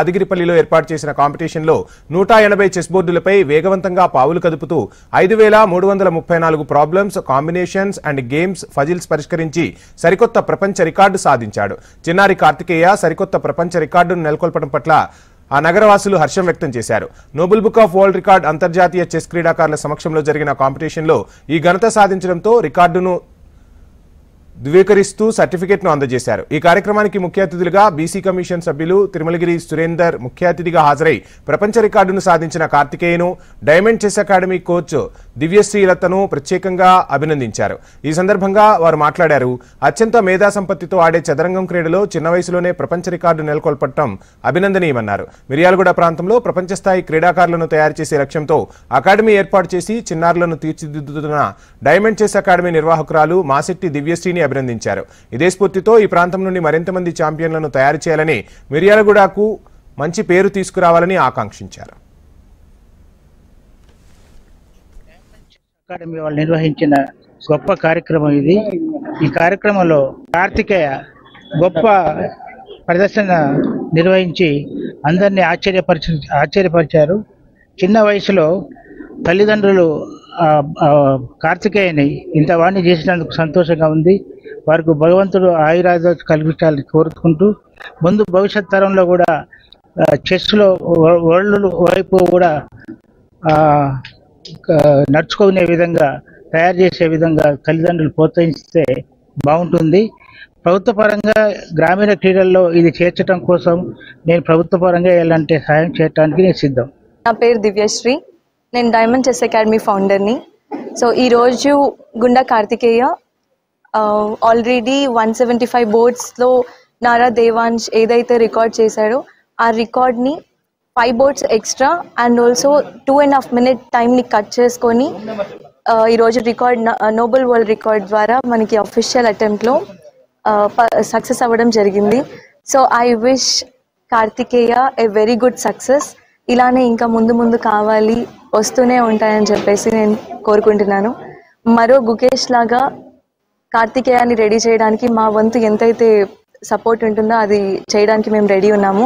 యాదగిరిపల్లిలో ఏర్పాటు చేసిన కాంపిటీషన్లో 180 చెస్ బోర్డులపై వేగవంతంగా పావులు కదుపుతూ 5334 problems, combinations and games puzzles పరిష్కరించి సరికొత్త ప్రపంచ రికార్డు సాధించాడు. చిన్నారి కార్తికేయ సరికొత్త ప్రపంచ రికార్డును నెలకొల్పడం పట్ల ఆ నగరవాసులు హర్షం వ్యక్తం చేశారు. Nobel book of world record అంతర్జాతీయ చెస్ క్రీడాకారుల సమక్షంలో జరిగిన కాంపిటీషన్లో ఈ ఘనత సాధించడంతో రికార్డును ధృవీకరిస్తూ సర్టిఫికెట్ను అందజేశారు. ఈ కార్యక్రమానికి ముఖ్య అతిథులుగా బీసీ కమిషన్ సభ్యులు తిరుమలగిరి సురేందర్ ముఖ్య అతిథిగా హాజరై ప్రపంచ రికార్డును సాధించిన కార్తికేయను, డైమండ్ చెస్ అకాడమీ కోచ్ దివ్యశ్రీలతను ప్రత్యేకంగా అభినందించారు. ఈ సందర్భంగా వారు మాట్లాడారు. అత్యంత మేధా సంపత్తితో ఆడే చదరంగం క్రీడలో చిన్న వయసులోనే ప్రపంచ రికార్డు నెలకొల్పడం అభినందనీయమన్నారు. మిర్యాలగూడ ప్రాంతంలో ప్రపంచ స్థాయి క్రీడాకారులను తయారు చేసే లక్ష్యంతో అకాడమీ ఏర్పాటు చేసి చిన్నారులను తీర్చిదిద్దుతున్న డైమండ్ చెస్ అకాడమీ నిర్వాహకురాలు మాసెట్టి దివ్యశ్రీని అభినందించారు. ఇదే స్ఫూర్తితో ఈ ప్రాంతం నుండి మరింత మంది ఛాంపియన్లను తయారు చేయాలని, మిర్యాలగూడకు మంచి పేరు తీసుకురావాలని ఆకాంక్షించారు. అకాడమీ వాళ్ళు నిర్వహించిన గొప్ప కార్యక్రమం ఇది. ఈ కార్యక్రమంలో కార్తికేయ గొప్ప ప్రదర్శన నిర్వహించి అందరినీ ఆశ్చర్యపరిచారు. చిన్న వయసులో తల్లిదండ్రులు కార్తికేయని ఇంత వాణి చేసినందుకు సంతోషంగా ఉంది. వారికి భగవంతుడు ఆయురారోగ్యాలు కల్పించాలని కోరుకుంటూ ముందు భవిష్యత్ తరంలో కూడా చెస్లో వరల్డ్ వైపు కూడా నడుచుకునే విధంగా తయారు చేసే విధంగా తల్లిదండ్రులు ప్రోత్సహిస్తే బాగుంటుంది. ప్రభుత్వ పరంగా గ్రామీణ క్రీడల్లో ఇది చేర్చడం కోసం నేను ప్రభుత్వ పరంగా ఎలాంటి సహాయం చేయడానికి నేను సిద్ధం. నా పేరు దివ్యశ్రీ, నేను డైమండ్ చెస్ అకాడమీ ఫౌండర్ని. సో ఈరోజు గుండా కార్తికేయ ఆల్రెడీ 175 బోర్డ్స్లో నారా దేవాంశ్ ఏదైతే రికార్డ్ చేశాడో ఆ రికార్డ్ని 5 boards extra and also 2.5 minute టైంని కట్ చేసుకొని ఈరోజు రికార్డ్ నోబెల్ వరల్డ్ రికార్డ్ ద్వారా మనకి అఫీషియల్ అటెంప్ట్లో సక్సెస్ అవ్వడం జరిగింది. So I wish Karthikeya a very good success. ఇలానే ఇంకా ముందు కావాలి, వస్తూనే ఉంటాయని చెప్పేసి నేను కోరుకుంటున్నాను. మరో గుకేష్ లాగా కార్తికేయాన్ని రెడీ చేయడానికి మా వంతు ఎంతైతే సపోర్ట్ ఉంటుందో అది చేయడానికి మేము రెడీ ఉన్నాము.